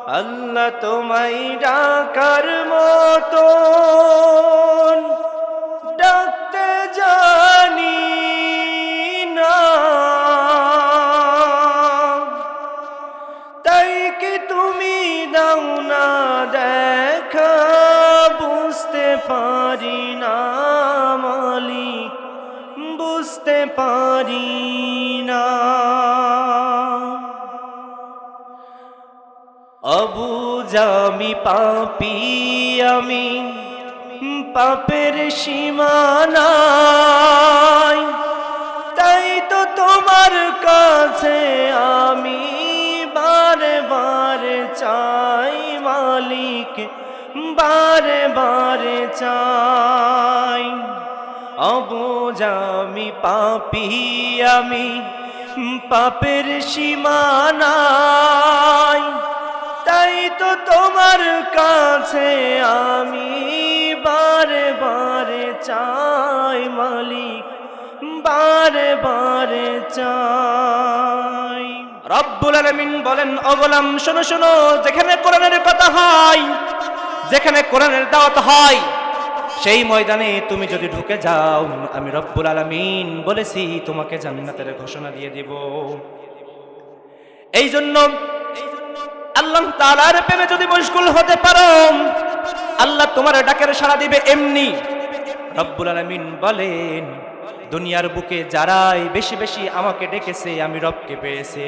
আল্লাহ তোমায় ডাকার মতো ডাকতে জানি না, তাই কি তুমি দাও না দেখা, বুঝতে পারি না মালিক, বুঝতে পারি না। অবুঝামি পাপী আমি, পাপের সীমানায়, তাই তো তোমার কাছে আমি বারে বারে চাই মালিক, বারে বারে চাই। অবুঝামি পাপী আমি, পাপের সীমানায়, তাই তো তোমার কাছে আমি বারে বারে চাই মালিক, বারে বারে চাই। রব্বুল আলামিন বলেন, ও গোলাম শোনো শোনো, যেখানে কোরআনের কথা হয়, যেখানে কোরআনের দাওয়াত হয়, সেই ময়দানে তুমি যদি ঢুকে যাও, আমি রব্বুল আলামিন বলেছি তোমাকে জান্নাতের ঘোষণা দিয়ে দেব। এই জন্য আল্লাহ তাআলার প্রেমে যদি মশগুল হতে পারো, আল্লাহ তোমার ডাকের সাড়া দিবে এমনি। রব্বুল আলামিন বলেন, দুনিয়ার বুকে যারাই বেশি বেশি আমাকে ডেকেছে, আমি রবকে পেয়েছে।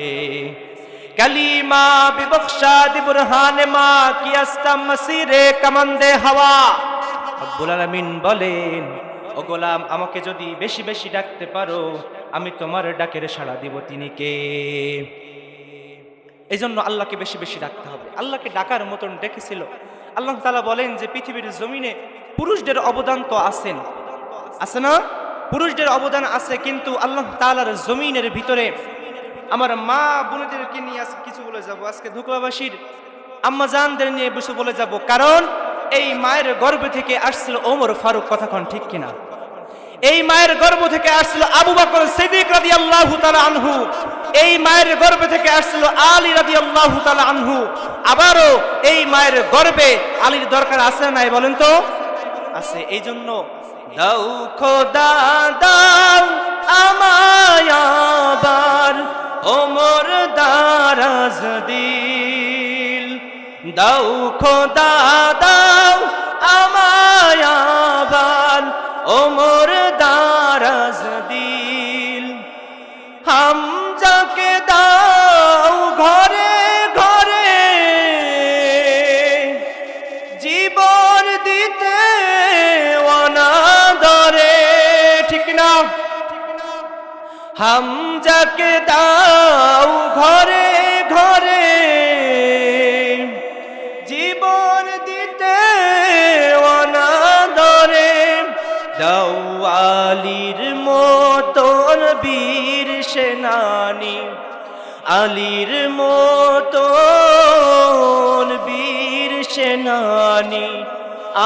কালিমা বিবখশাদ বুরহানে মা কিয়াস্তাম মাসিরে কামান্দে হাওয়া। রব্বুল আলামিন বলেন, ও গোলাম আমাকে যদি বেশি বেশি ডাকতে পারো, আমি তোমার ডাকের সাড়া দিব। তিনি কে? এই জন্য আল্লাহকে বেশি বেশি ডাকতে হবে। আল্লাহকে ডাকার মতন ডেকেছিল। আল্লাহ তাআলা বলেন যে পৃথিবীর জমিনে পুরুষদের অবদান তো আছে না? পুরুষদের অবদান আছে, কিন্তু আল্লাহ তাআলার জমিনের ভিতরে আমার মা বোনদেরকে নিয়ে আজকে কিছু বলে যাব। আজকে ধুকলাবাসীর আম্মা জানদের নিয়ে কিছু বলে যাব, কারণ এই মায়ের গর্ভ থেকে আসছিল ওমর ফারুক। কথাক্ষণ ঠিক কিনা? এই মায়ের গর্ভ থেকে আসছিল আবু বকর সিদ্দিক রাদিয়াল্লাহু তাআলা আনহু। এই মায়ের গর্ভে থেকে আসছিল আলী রাদিয়াল্লাহু তাআলা আনহু। আবারও এই মায়ের গর্ভে আলীর দরকার আছে না নাই বলেন তো? আছে। এই জন্য দাও খোদা দাও আমায় আবার ওমর দারাজ দিল, দাও খোদা দাও আমায় আবার ওমর দারাজ দিল। হামজাকে দাও ঘরে ঘরে জীবন দিতে অনাদরে, ঠিক না? হামজাকে দাও ঘরে ঘরে জীবন দিতে অনাদরে, দাও আলীর মতন বীর সেনানী, আলীর মতন বীর সেনানী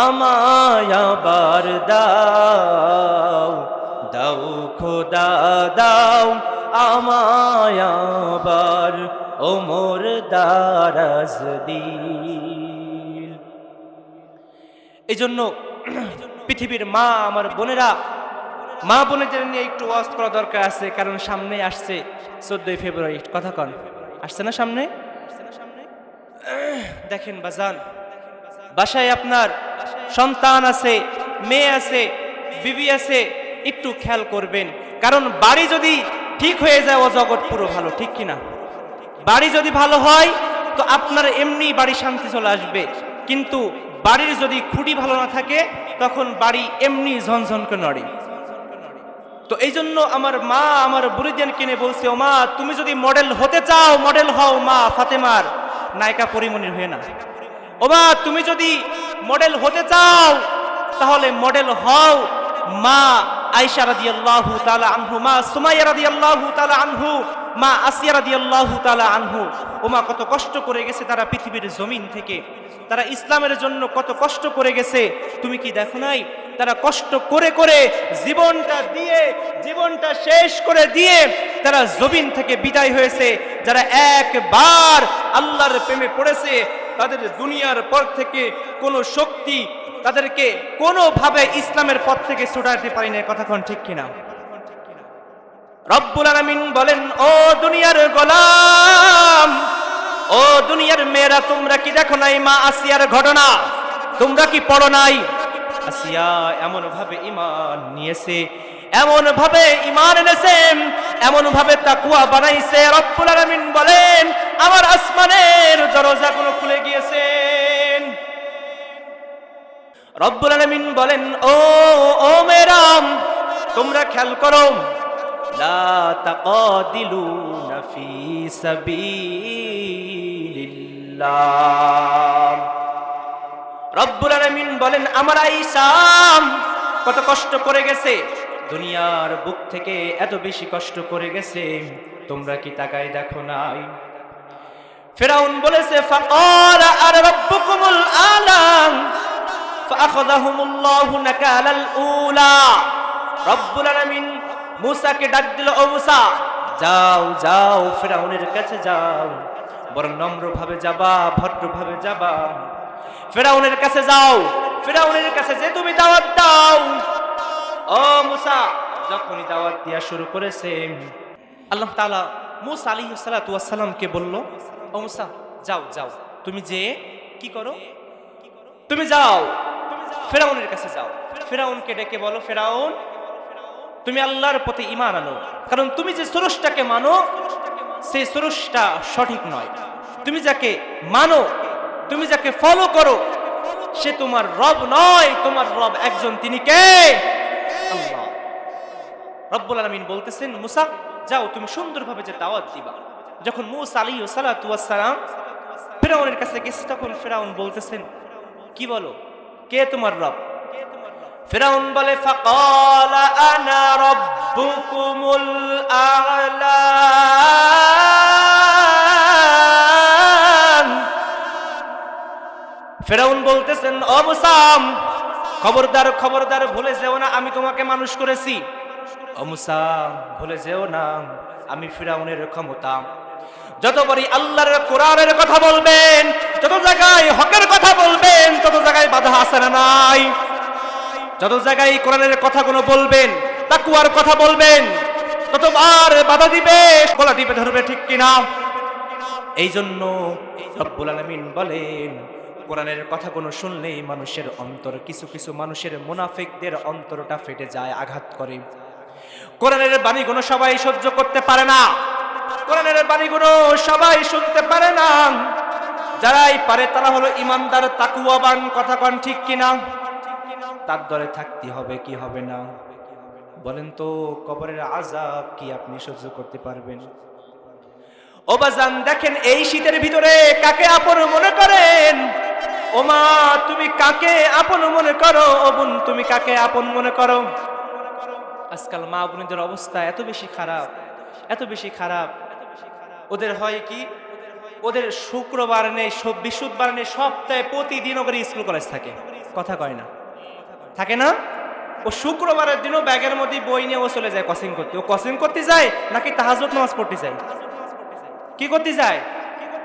আমায় আবার দাও, দাও খোদা দাও আমায় আবার ওমর দারাজ দিল। এই জন্য পৃথিবীর মা আমার বোনেরা, মা বোনেদের নিয়ে একটু ওয়াজ করা দরকার আছে, কারণ সামনে আসছে 14 ফেব্রুয়ারি। কথা কন, আসছে না সামনে? দেখেন বাজান, বাসায় আপনার সন্তান আছে, মেয়ে আছে, বিবি আছে, একটু খেয়াল করবেন, কারণ বাড়ি যদি ঠিক হয়ে যায় ও জগৎ পুরো ভালো, ঠিক কিনা? বাড়ি যদি ভালো হয় তো আপনার এমনি বাড়ি শান্তি চলে আসবে, কিন্তু বাড়ির যদি খুঁটি ভালো না থাকে তখন বাড়ি এমনি ঝনঝন করে নড়ে। তো এই জন্য আমার মা আমার বুড়িদেরকে কিনে বলছে, ও মা তুমি যদি মডেল হতে চাও, মডেল হও মা ফাতেমার, নায়িকা পরিমণির হয়ে না। ও মা তুমি যদি মডেল হতে চাও তাহলে মডেল হও মা আয়েশা রাদিয়াল্লাহু তাআলা আনহু, মা সুমাইয়া রাদিয়াল্লাহু তাআলা আনহু, মা আসিয়া রাদিয়াল্লাহু তাআলা আনহু। ও মা কত কষ্ট করে গেছে তারা পৃথিবীর জমিন থেকে, তারা ইসলামের জন্য কত কষ্ট করে গেছে, তুমি কি দেখো নাই? তারা কষ্ট করে করে জীবনটা শেষ করে দিয়ে তারা জমিন থেকে বিদায় হয়েছে। যারা একবার আল্লাহর প্রেমে পড়েছে, তাদের দুনিয়ার পর থেকে কোনো শক্তি তাদেরকে কোনোভাবে ইসলামের পথ থেকে ছুটাতে পারি না। কথা কোন ঠিক কিনা? রব্বুল আলামিন বলেন, ও দুনিয়ার গোলাম, ও দুনিয়ার মেয়েরা, তোমরা কি দেখো নাই মা আসিয়ার ঘটনা? তোমরা কি পড়ো নাই? আসিয়া এমন ভাবে ঈমান নিয়েছে, এমন ভাবে ঈমান এনেছে, এমন ভাবে তাকওয়া বানাইছে। রব্বুল আলামিন বলেন, আমার আসমানের দরজাগুলো খুলে গিয়েছে। রব্বুল আলামিন বলেন, ও মেয়েরা, তোমরা খেয়াল করো, লা তাকাদিলুনা ফি সাবিলিল্লাহ। রব্বুল আলামিন বলেন, আমার আয়েশা কত কষ্ট করে গেছে, দুনিয়ার বুক থেকে এত বেশি কষ্ট করে গেছে, তোমরা কি তাকায় দেখো নাই? ফিরাউন বলেছে, ফাকালা আর রাব্বুকুমুল আলা ফাআখাযাহুমুল্লাহু নাকালাল উলা। রব্বুল আলামিন মুসাকে ডাক দিল, ও মুসা, যাও যাও ফিরাউনের কাছে যাও, বড় নম্রভাবে যাবা, ভদ্রভাবে যাবা, ফিরাউনের কাছে যাও, ফিরাউনের কাছে যে তুমি দাওয়াত দাও। ও মুসা যখনই দাওয়াত দেয়া শুরু করেছে, আল্লাহ তাআলা মুসা আলাইহিস সালাতু ওয়াস সালামকে বলল, ও মুসা যাও যাও, তুমি যে কি করো, তুমি যাও ফিরাউনের কাছে যাও, ফিরাউনকে ডেকে বলো, ফিরাউন তুমি আল্লাহর প্রতি ঈমান আনো, কারণ তুমি যে স্রষ্টাকে মানো সেই স্রষ্টা সঠিক নয়। তুমি যাকে মানো, তুমি যাকে ফলো করো, সে তোমার রব নয়, তোমার রব একজন, তিনি কে? আল্লাহ। রব্বুল আলামিন বলতেছেন, মুসা যাও, তুমি সুন্দরভাবে যে দাওয়াত দিবা। যখন মুসা আলাইহিস সালাতু ওয়াস সালাম ফিরাউনের কাছে গেছে, তখন ফিরাউন বলতেছেন, কি বলো, কে তোমার রব? ফিরাউন বলে, ফাকালা আনা রাব্বুকুমুল আ'লা। ফিরাউন বলতেছেন, ও মুসা খবরদার খবরদার, ভুলে যেও না আমি তোমাকে মানুষ করেছি। ও মুসা ভুলে যেও না, আমি ফিরাউনের ক্ষমতা। যতবারই আল্লাহর কোরআনের কথা বলবেন, যত জায়গায় হকের কথা বলবেন, তত জায়গায় বাধা আছে না নাই? যত জায়গায় কোরআনের কথাগুলো বলবেন, তাকওয়ার কথা বলবেন, ততবার বাধা দিবে, গলা টিপে ধরবে, ঠিক কিনা? এই জন্য রব্বুল আলামিন বলেন, কোরআনের কথাগুলো শুনলেই মানুষের অন্তর, কিছু কিছু মানুষের মুনাফিকদের অন্তরটা ফেটে যায়, আঘাত করে। কোরআনের বাণীগুলো সবাই সহ্য করতে পারে না, কোরআনের বাণীগুলো সবাই শুনতে পারে না। যারাই পারে তারা হলো ইমানদার, তাকওয়াবান। কথা কন ঠিক কিনা? তার দলে থাকতে হবে কি হবে না? বলেন তো, কবরের আযাব কি আপনি সহ্য করতে পারবেন? ও বাজান, দেখেন এই শীতের ভিতরে কাকে আপন মনে করেন? ও মা, তুমি কাকে আপন মনে করো? ও বোন, তুমি কাকে আপন মনে করো? আজকাল মা বোনদের অবস্থা এত বেশি খারাপ, এত বেশি খারাপ। ওদের হয় কি, ওদের শুক্রবার নেই, বৃহস্পতিবার নেই, সপ্তাহে প্রতিদিন ওদের স্কুল কলেজ থাকে। কথা কয় না, থাকে না? ও শুক্রবারের দিনও ব্যাগের মধ্যে বই নিয়ে ও চলে যায় কোচিং করতে। ও কোচিং করতে যায় নাকি তাহাজ্জুদ নামাজ পড়তে যায়? কি করতে যায়?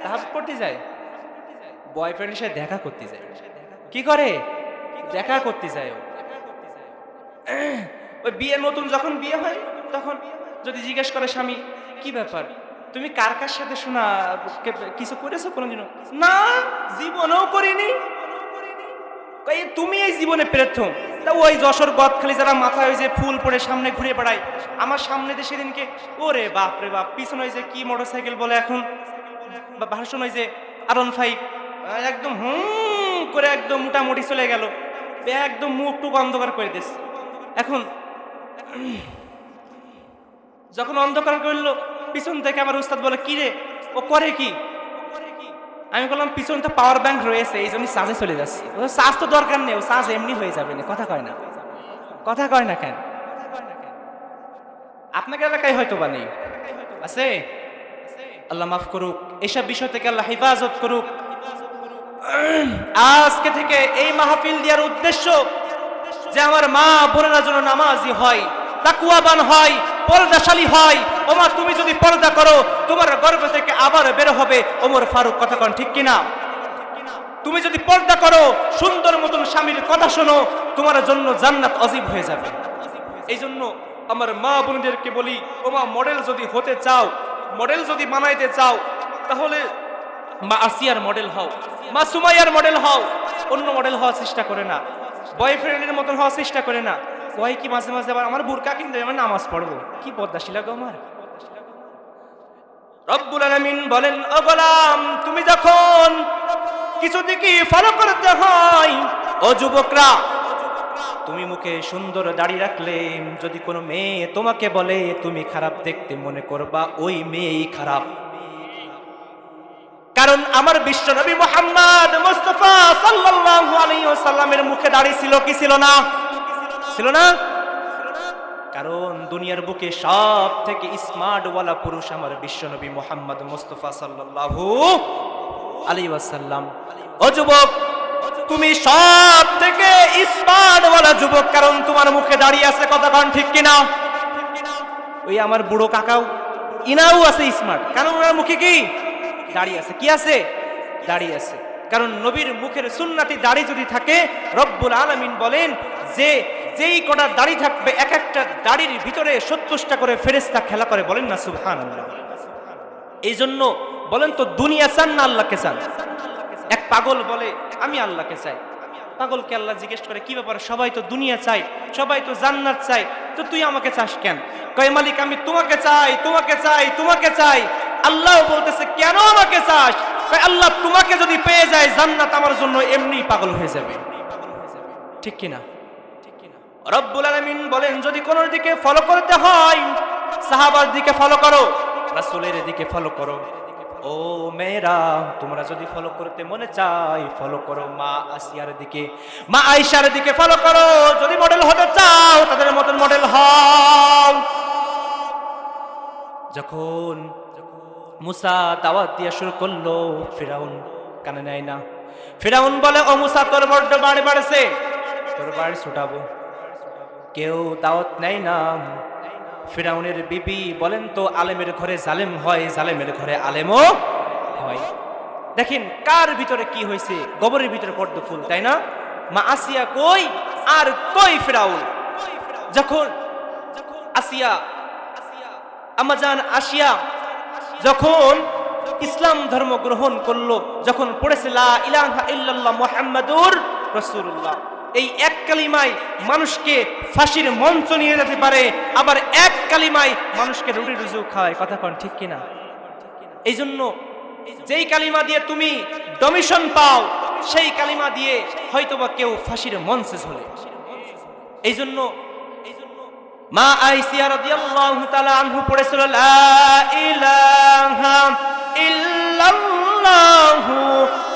তাহাজ্জুদ পড়তে যায়। বয়ফ্রেন্ডের সাথে দেখা করতে যায়। কি করে? দেখা করতে যায়। ওই বিয়ের নতুন যখন বিয়ে হয়, তখন যদি জিজ্ঞেস করে স্বামী, কি ব্যাপার, তুমি কার কার সাথে শোনা কিছু করেছো কোনোদিনও? না, জীবনেও করিনি। তুমি এই জীবনে প্রথম। তা ওই যশোর গদখালি যারা মাথায় ওই যে ফুল পরে সামনে ঘুরে বেড়ায়, আমার সামনে দিয়ে সেদিনকে, ওরে বাপ রে বাপ, পিছনে ওই যে কি মোটরসাইকেল বলে এখন, বা ভাষণ ওই যে R15, একদম করে একদম মোটামুটি চলে গেল, একদম মুখ টুক অন্ধকার করে দিস। এখন যখন অন্ধকার করলো, পিছন থেকে আমার উস্তাদ বলে, কি রে, ও করে কি? আমি বললাম, পিছনটা পাওয়ার ব্যাংক রয়েছে, এই জন্য চার্জে চলে যাচ্ছে। চার্জ তো দরকার নেই, ও চার্জ এমনি হয়ে যাবে না। কথা কয় না, কথা কয় না কেন? আপনাকে এলাকায় হয়তো বা নেই, আছে। আল্লাহ মাফ করুক, এইসব বিষয় থেকে আল্লাহ হেফাজত করুক। আজকে থেকে এই মাহফিল দেওয়ার উদ্দেশ্য যে আমার মা বোনেরা যেন নামাজি হয়, তাকওয়াবান হয়, পর্দাশালী হয়। ওমা তুমি যদি পর্দা করো তোমার গর্ভ থেকে আবার বের হবে ওমর ফারুক, কথা কন ঠিক কিনা? তুমি যদি পর্দা করো, সুন্দর মতন স্বামীর কথা শোনো, তোমার জন্য জান্নাত অজীব হয়ে যাবে। এই জন্য আমার মা বোনদেরকে বলি, ওমা মডেল যদি হতে চাও, মডেল যদি বানাইতে চাও, তাহলে মা আসিয়ার মডেল হও, মা সুমাইয়ার মডেল হও, অন্য মডেল হওয়ার চেষ্টা করে না, বয়ফ্রেন্ডের মতন হওয়ার চেষ্টা করে না। কয় কি মাঝে মাঝে আবার আমার বুরকা কিনতে আমি নামাজ পড়বো, কি পদ্মাশীলা গো আমার। রব্বুল আলামিন বলেন, ও গোলাম তুমি যখন কিছু দিকে ফলো করতে হয়, ও যুবকরা তুমি মুখে সুন্দর দাড়ি রাখলে যদি কোনো মেয়ে তোমাকে বলে তুমি খারাপ দেখতে, মনে করবা ওই মেয়েই খারাপ। কারণ আমার বিশ্ব নবী মুহাম্মদ মুস্তাফা সাল্লাল্লাহু আলাইহি ওয়াসাল্লামের মুখে দাড়ি ছিল কি ছিল না? ছিল না? কারণ দুনিয়ার বুকে সব থেকে স্মার্ট ওয়ালা পুরুষ আমার বিশ্ব নবী মুহাম্মদ মুস্তাফা সাল্লাল্লাহু আলাইহি ওয়াসাল্লাম। ও যুবক তুমি সব থেকে স্মার্ট ওয়ালা যুবক, কারণ তোমার মুখে দাড়ি আছে, কথা কন ঠিক কিনা? ওই আমার বুড়ো কাকাও ইনাও আছে স্মার্ট, কারণ ওনার মুখে কি দাড়ি আছে, কি আছে? দাড়ি আছে। কারণ নবীর মুখের সুন্নাতি দাড়ি যদি থাকে, রব্বুল আলামিন বলেন যে যেই কটা দাড়ি থাকবে এক একটা দাড়ির ভিতরে 70টা করে ফেরেশতা খেলা করে, বলেন না সুবহানাল্লাহ। এই জন্য বলেন তো দুনিয়া চান না আল্লাহকে চান? এক পাগল বলে আমি আল্লাহকে চাই। পাগলকে আল্লাহ জিজ্ঞেস করে কি ব্যাপার, সবাই তো দুনিয়া চাই, সবাই তো জান্নাত চাই, তো তুই আমাকে চাস কেন? কয় মালিক আমি তোমাকে চাই, তোমাকে চাই, তোমাকে চাই। আল্লাহ বলতেছে কেন আমাকে চাস? কয় আল্লাহ তোমাকে যদি পেয়ে যায় জান্নাত আমার জন্য এমনি পাগল হয়ে যাবে, ঠিক কিনা? রব্বুল আলামিন বলেন যদি কোন দিকে ফলো করতে হয় সাহাবার দিকে ফলো করো, রাসূলের দিকে ফলো করো। ও মেয়েরা তোমরা যদি ফলো করতে মনে চাই ফলো করো মা আসিয়ার দিকে, মা আয়েশার দিকে ফলো করো। যদি মডেল হতে চাও তাদের মতন মডেল হও। যখন মুসা দাওয়াত দিয়া শুরু করলো, ফিরাউন কানে নেয় না। ফিরাউন বলে ও মুসা তোর বড্ড বাড়ি বাড়ছে, তোর বাড়ি ছুটাবো। কেউ দাওয়াত নেয় না। ফিরাউনের বিবি বলেন তো আলেমের ঘরে জালেম হয়, জালেমের ঘরে আলেমও হয়। দেখেন কার ভিতরে কি হয়েছে, গোবরের ভিতরে পদ্ম ফুল, তাই না? মা আসিয়া কই আর কই ফিরাউন। যখন আসিয়া আমাজান আসিয়া যখন ইসলাম ধর্ম গ্রহণ করলো, যখন পড়েছে লা ইলাহা ইল্লাল্লাহ মুহাম্মাদুর রাসূলুল্লাহ, এই এক কালিমায় মানুষকে ফাঁসির মঞ্চ নিয়ে যেতে পারে, আবার এক কালিমায় মানুষকে রুটি রুজু খাওয়ায়, কথা কন ঠিক কিনা? এই জন্য যেই কালিমা দিয়ে তুমি ডমিশন পাও সেই কালিমা দিয়ে হয়তোবা কেউ ফাঁসির মঞ্চে ঝোলে। এই জন্য মা আয়েশা রাদিয়াল্লাহু তাআলা আনহু পড়েছিল লা ইলাহা ইল্লাল্লাহু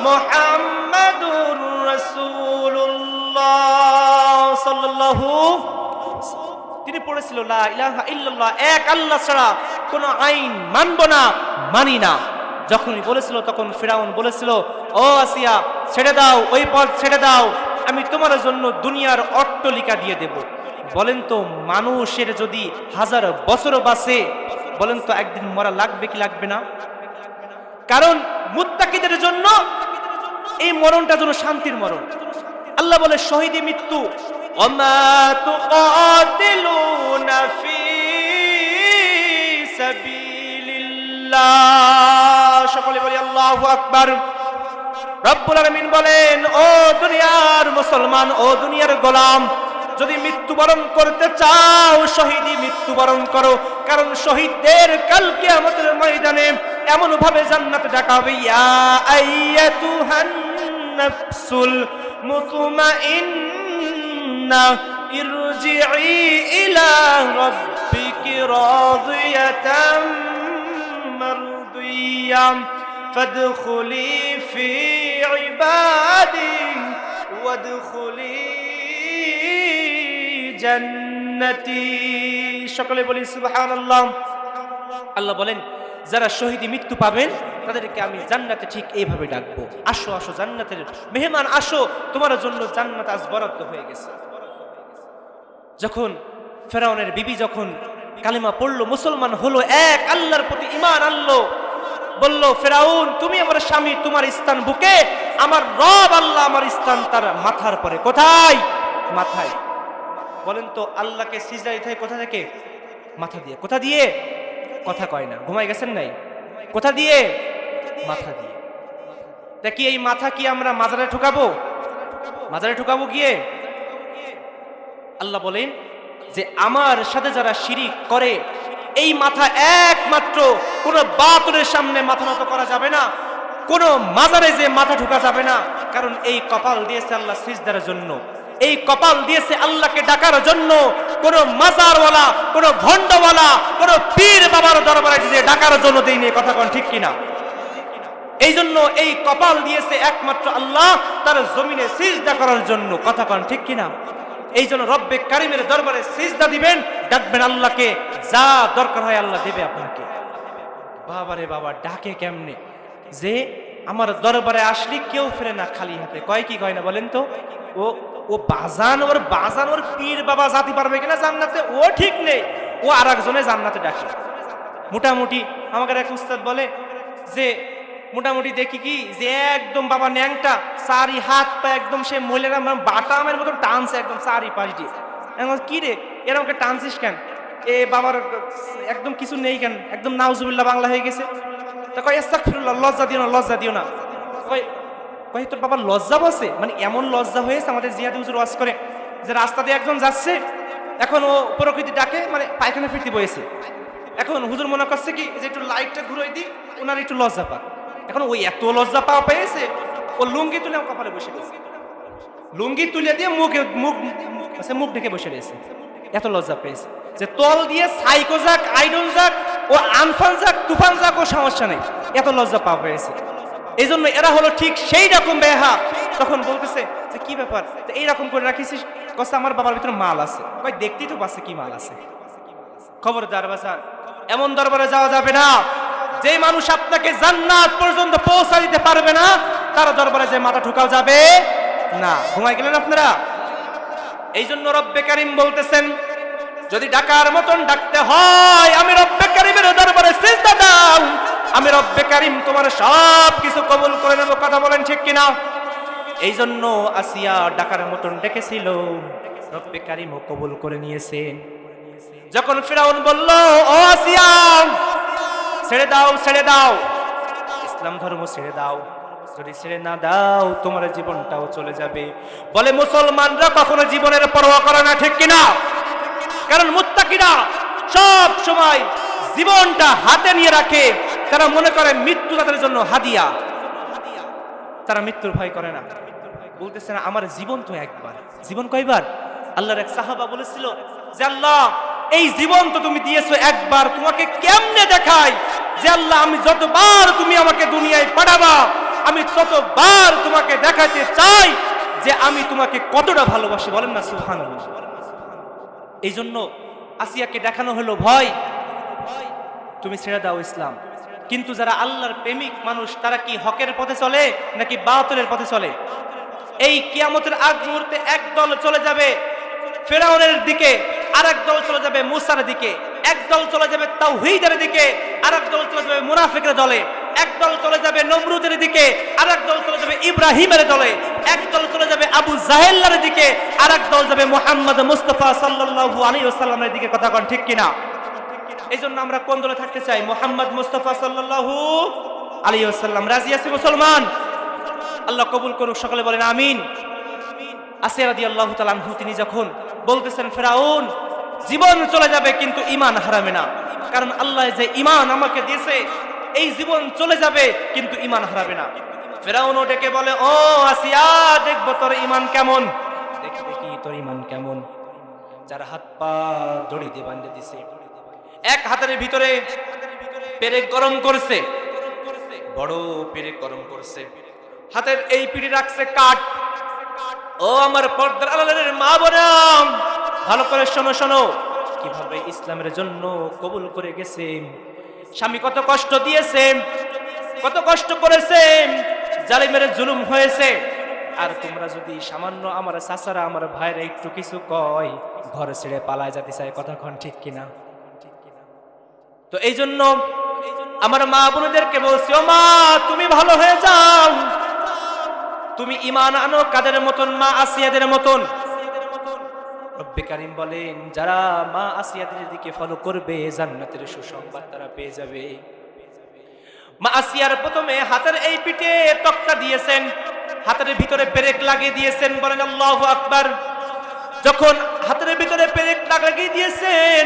মুহাম্মাদুর রাসূলুল্লাহ সাল্লাল্লাহু, তিনি পড়েছিল লা ইলাহা ইল্লাল্লাহ, এক আল্লাহ ছাড়া কোনো আইন মানব না, মানি না। যখনই বলেছিল তখন ফিরাউন বলেছিল ও আসিয়া ছেড়ে দাও, ওই পথ ছেড়ে দাও, আমি তোমার জন্য দুনিয়ার অট্টালিকা দিয়ে দেব। বলেন তো মানুষের যদি 1000 বছর বাঁচে, বলেন তো একদিন মরা লাগবে কি লাগবে না? কারণ মুত্তাকিদের জন্য এই মরণটা যেন শান্তির মরণ। আল্লাহ বলে শহীদি মৃত্যু, ওমা তুকাতিলুনা ফি সাবিলিল্লাহ, সকলে বলি আল্লাহু আকবার। রব্বুল আলামিন বলেন ও দুনিয়ার মুসলমান, ও দুনিয়ার গোলাম, যদি মৃত্যুবরণ করতে চাও শহীদি মৃত্যুবরণ করো। কারণ শহীদদের কাল কিয়ামতের ময়দানে এমন ভাবে জান্নাতে ডাকা হবে, ইয়া আইয়াতুহান নাফসুল মুতমাইন্না ইরজিই ইলা রাব্বিকি রাদিয়াতাম মারদিয়া ফাদখুলি ফি ইবাদি ওয়াদখুলি জান্নাতি। সকলে বলি সুবহানাল্লাহ। আল্লাহ বলেন যারা শহীদি মৃত্যু পাবেন তাদেরকে আমি জান্নাতে ঠিক এইভাবে ডাকবো, আসো আসো জান্নাতের মেহমান আসো, তোমার জন্য জান্নাত আজ বরাদ্দ হয়ে গেছে। যখন ফেরাউনের বিবি যখন কালিমা পড়লো, মুসলমান হলো, এক আল্লাহর প্রতি ঈমান আনলো, বলল ফেরাউন তুমি আমার স্বামী, তোমার স্থান বুকে, আমার রব আল্লাহ আমার স্থান তার মাথার পরে। কোথায়? মাথায়। বলেন তো আল্লাহকে সিজদা দিতে হয় কোথা থেকে? মাথা দিয়ে। কোথা দিয়ে? কথা কয় না, ঘুমাই গেছেন নাই? কোথা দিয়ে? মাথা দিয়ে। দেখি এই মাথা কি আমরা মাজারে ঠুকাবো? মাজারে ঠুকাবো গিয়ে? আল্লাহ বলেন যে আমার সাথে যারা শিরিক করে এই মাথা একমাত্র কোন বাতিলের সামনে মাথা নত করা যাবে না, কোন মাজারে যে মাথা ঠুকা যাবে না। কারণ এই কপাল দিয়েছে আল্লাহ সিজদার জন্য, এই কপাল দিয়েছে আল্লাহকে ডাকার জন্য। কোন মাজারওয়ালা, কোন ভণ্ডওয়ালা, কোন পীর বাবার দরবারে যে ডাকার জন্য দেয়নি। কথা কোন ঠিক কিনা? এই জন্য এই কপাল দিয়েছে একমাত্র আল্লাহ তার জমিনে সিজদা করার জন্য। কথা কোন ঠিক কিনা? এই জন্য রব্বে কারিমের দরবারে সিজদা দিবেন, ডাকবেন আল্লাহকে, যা দরকার হয় আল্লাহ দেবে আপনাকে। বাবারে বাবা, ডাকে কেমনে? যে আমার দরবারে আসলে কেউ ফেরে না খালি হাতে। কয় কি কয় না বলেন তো? ও বাজান, ওর পীর বাবা জাতি পারবে কিনা জান্নাতে ও ঠিক নেই, ও আর একজনে জান্নাতে ডাকে। মোটামুটি আমাকে এক উস্তাদ বলে যে মোটামুটি দেখি কি যে একদম বাবা ন্যাংটা, চারি হাত পা একদম সে মহিলারা বাটামের মতন টানছে একদম চারি পাশ দিয়ে। কি রে এরকম টানছিস কেন? এ বাবার একদম কিছু নেই কেন? একদম নাউজুবিল্লাহ বাংলা হয়ে গেছে। তা কয় আস্তাগফিরুল্লাহ, লজ্জা দিও না, লজ্জা দিও না। কয় তোর বাবার লজ্জা বসে? মানে এমন লজ্জা হয়েছে, আমাদের জিয়াদি হুজুর ওয়াজ করে যে রাস্তা দিয়ে একজন যাচ্ছে, এখন ও প্রকৃতি ডাকে, মানে পায়খানা ফিরতে বসেছে। এখন হুজুর মনে করছে কি যে একটু লাইটটা ঘুরে দিই, ওনার একটু লজ্জা পাক। এখন ওই এত লজ্জা পাওয়া পেয়েছে, ও লুঙ্গি তুলে কপালে বসে গেছে, লুঙ্গি তুলে দিয়ে মুখ ঢেকে বসে রয়েছে। এত লজ্জা পেয়েছে যে তল দিয়ে সাইকো যাক, আইডল যাক, ও আনফান যাক, তুফান যাক, ও সমস্যা নেই, এত লজ্জা পাওয়া পেয়েছে। এই জন্য এরা হলো ঠিক সেই রকম বেহা। তখন বলতেছে যে কি ব্যাপার এইরকম করে রাখিস? কষ্ট আমার বাবার ভিতরে মাল আছে। কয় দেখতেই তো পাচ্ছে কি মাল আছে। খবরদার বাজার, এমন দরবারে যাওয়া যাবে না যে মানুষ আপনাকে জান্নাত পর্যন্ত পৌঁছা দিতে পারবে না, তার দরবারে যে মাথা ঠুকাও যাবে না। ঘুমাই গেলেন আপনারা? এই জন্য রব্বে কারিম বলতেছেন যদি ডাকার মতন ডাকতে হয় আমি রব্বে কারিমের দরবারে সিজদা দাও, আমি রব্বে কারিম তোমার সব কিছু কবুল করে নেব। কথা বলেন ঠিক কিনা? এই জন্য আসিয়া ডাকার মতন ডেকেছিল, রব্বে কারিমও কবুল করে নিয়েছেন। যখন ফিরাউন বলল ও আসিয়া ছেড়ে দাও, ছেড়ে দাও, ইসলাম ধর্ম ছেড়ে দাও, যদি ছেড়ে না দাও তোমার জীবনটাও চলে যাবে। বলে মুসলমানরা কখনো জীবনের পরোয়া করে না, ঠিক কিনা? কারণ মুত্তাকিরা সব সময় জীবনটা হাতে নিয়ে রাখে, তারা মনে করে মৃত্যু তাদের জন্য হাদিয়া, তারা মৃত্যুর ভয় করে না। বলতেছে না আমার জীবন তো একবার, জীবন কয়বার? আল্লাহর এক সাহাবা বলেছিল যে আল্লাহ এই জীবন তো তুমি দিয়েছো একবার, তোমাকে কেমনে দেখাই যে আল্লাহ আমি যতবার তুমি আমাকে দুনিয়ায় পাঠাবা আমি ততবার তোমাকে দেখাতে চাই যে আমি তোমাকে কতটা ভালোবাসি। বলেন না সুবহানাল্লাহ। এই জন্য আসিয়াকে দেখানো হলো ভয়, তুমি ছেড়ে দাও ইসলাম। কিন্তু যারা আল্লাহর প্রেমিক মানুষ তারা কি হকের পথে চলে নাকি বাতিলের পথে চলে? এই কিয়ামতের আগ মুহূর্তে এক দল চলে যাবে ফেরাউনের দিকে, আরেক দল চলে যাবে মুসার দিকে, এক দল চলে যাবে তাওহীদের দিকে, আরেক দল চলে যাবে মুনাফিকের দলে, এক দল চলে যাবে নমরুদের দিকে, আরেক দল চলে যাবে ইব্রাহিমের দলে, এক দল চলে যাবে আবু জাহেলের দিকে, আরেক দল যাবে মুহাম্মদ মুস্তাফা সাল্লাল্লাহু আলাইহি ওয়াসাল্লামের দিকে। কথা কোন ঠিক কিনা? এই জন্য আমরা কোন দলে থাকতে চাই? মুহাম্মদ মুস্তাফা সাল্লাল্লাহু আলাইহি ওয়াসাল্লাম। রাজি আছি মুসলমান? আল্লাহ কবুল করুক, সকলে বলেন আমিন। আসিয়া রাদিয়াল্লাহু তাআলা আনহা তিনি যখন বলতেছেন ফেরাউন জীবন চলে যাবে কিন্তু ঈমান হারাবে না, কারণ আল্লাহ যে ঈমান আমাকে দিয়েছে এই জীবন চলে যাবে কিন্তু ঈমান হারাবে না। ফেরাউনও ডেকে বলে ও আসিয়া দেখবো তোর ঈমান কেমন, দেখি দেখি তোর ঈমান কেমন। যার হাত পা দড়ি দিয়ে বাঁধে দিছে, এক হাতের ভিতরে পেরেক গরম করছে, বড় পেরেক গরম করছে, হাতের এই পিঠে রাখছে কাঠ। ও আমার পর্দার আড়ালের মা বোনেরা ভালো করে শোনো শোনো, কিভাবে ইসলামের জন্য কবুল করে গেছে। স্বামী কত কষ্ট দিয়েছে, কত কষ্ট করেছে, জালিমের জুলুম হয়েছে, আর তোমরা যদি সামান্য আমার চাচারা আমার ভাইরা একটু কিছু কয় ঘর ছেড়ে পালায় যেতে চায়, কথা কোন ঠিক কিনা? তো এই জন্য আমার মা বোনদেরকে বলছি, ও মা তুমি ভালো হয়ে যাও, তুমি ঈমান আনো কাদের মতন? মা আসিয়াদের মতন। রব্বে কারীম বলেন যারা মা আসিয়াদের দিকে ফলো করবে জান্নাতের সুসংবাদ তারা পেয়ে যাবে। মা আসিয়ার প্রথমে হাতের এই পিঠে তক্তা দিয়েছেন, হাতের ভিতরে পেরেক লাগিয়ে দিয়েছেন, বলেন আল্লাহু আকবার। যখন হাতের ভিতরে পেরেক লাগিয়ে দিয়েছেন,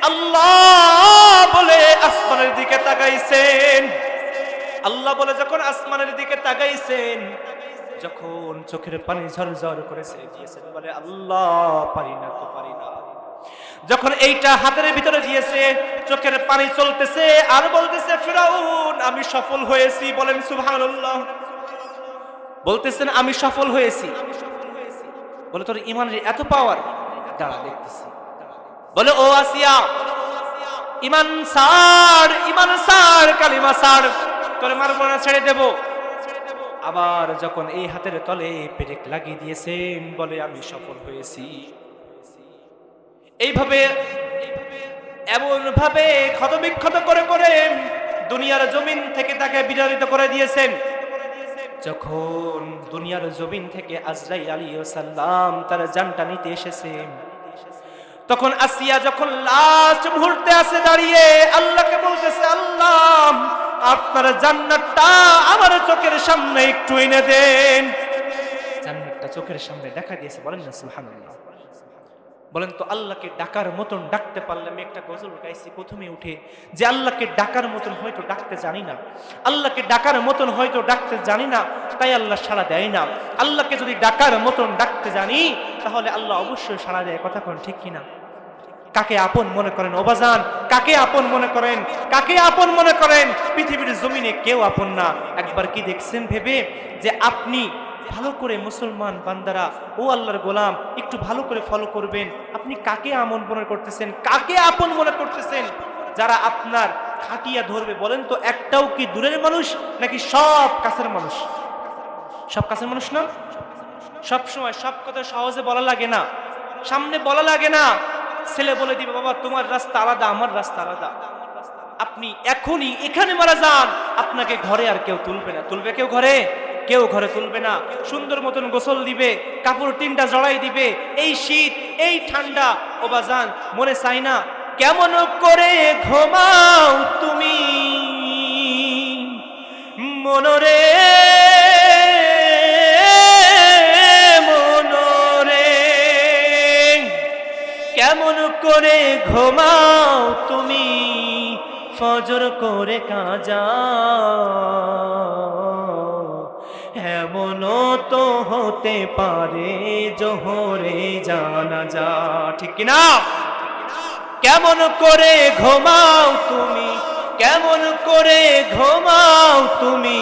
আল্লাহ বলে আসমানের দিকে তাকাইছেন। আল্লাহ বলে যখন আসমানের দিকে তাকাইছেন, যখন চোখের পানি ঝরঝর করেছে দিয়েছেন, বলে আল্লাহ পারি না তো পারি না। যখন এইটা হাতের ভিতরে দিয়েছে, চোখের পানি চলতেছে আর বলতেছে ফিরাউন আমি সফল হয়েছি, বলেন সুবহানাল্লাহ। বলতেছেন আমি সফল হয়েছি। বলে তোর ঈমানের এত পাওয়ার? দাঁড়া দেখতেছি। বলে ও আসিয়া ঈমান ছাড়, ঈমান ছাড়, কালিমা ছাড়, তোরে মারবো না, ছেড়ে দেব। আবার যখন এই হাতের তলে পেরেক লাগিয়ে দিয়েছেন, বলে আমি সফল হয়েছি। এইভাবে এমন ভাবে ক্ষতবিক্ষত করে করে দুনিয়ার জমিন থেকে তাকে বিতাড়িত করে দিয়েছেন। যখন দুনিয়ার জমিন থেকে আজরাইল আলাইহিস সালাম তার জানটা নিতে এসেছেন, তখন আসিয়া যখন লাস্ট মুহূর্তে আছে দাঁড়িয়ে আল্লাহকে বলতেছে, আল্লাহ আপনার জান্নাতটা আমার চোখের সামনে একটু এনে দেন। জান্নাতটা চোখের সামনে দেখা দিয়েছে, বলেন না সুবহানাল্লাহ। বলেন তো আল্লাহকে ডাকার মতন ডাকতে পারলে, আমি একটা গজল গাইছি প্রথমে উঠে যে আল্লাহকে ডাকার মতন হয়তো ডাকতে জানি না, আল্লাহকে ডাকার মতন হয়তো ডাকতে জানি না, তাই আল্লাহ সাড়া দেয় না। আল্লাহকে যদি ডাকার মতন ডাকতে জানি তাহলে আল্লাহ অবশ্যই সাড়া দেয়, কথা কোন ঠিক কিনা? কাকে আপন মনে করেন ওবাজান? কাকে আপন মনে করেন? কাকে আপন মনে করেন? পৃথিবীর জমিনে কেউ আপন না। একবার কি দেখছেন ভেবে যে আপনি ভালো করে মুসলমান বান্দারা, ও আল্লাহর গোলাম, একটু ভালো করে ফলো করবেন। আপনি কাকে আপন মনে করতেছেন? কাকে আপন মনে করতেছেন? যারা আপনার খাটিয়া ধরবে, বলেন তো একটাও কি দূরের মানুষ নাকি সব কাছের মানুষ? সব কাছের মানুষ না? সব সময় সব কথা সহজে বলা লাগে না, সামনে বলা লাগে না। ছেলে বলে দিবে বাবা তোমার রাস্তা আলাদা, আমার রাস্তা আলাদা। আপনি এখনই এখানে মারা যান, আপনাকে ঘরে আর কেউ তুলবে না। তুলবে কেউ ঘরে? কেউ ঘরে তুলবে না। সুন্দর মতন গোসল দিবে, কাপড় 3টা জড়াই দিবে। এই শীত, এই ঠান্ডা, ও বাজান মনে চাই না কেমন করে ঘুমাও তুমি মনরে, মনরে কেমন করে ঘুমাও তুমি ফজর করে কাজা, এমনও তো হতে পারে জোহরে জানাজা, ঠিক কিনা? কেমন করে ঘুমাও তুমি, কেমন করে ঘুমাও তুমি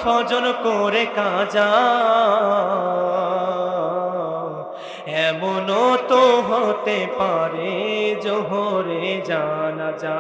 ফজর করে কাজা, এমনও তো হতে পারে জোহরে জানাজা।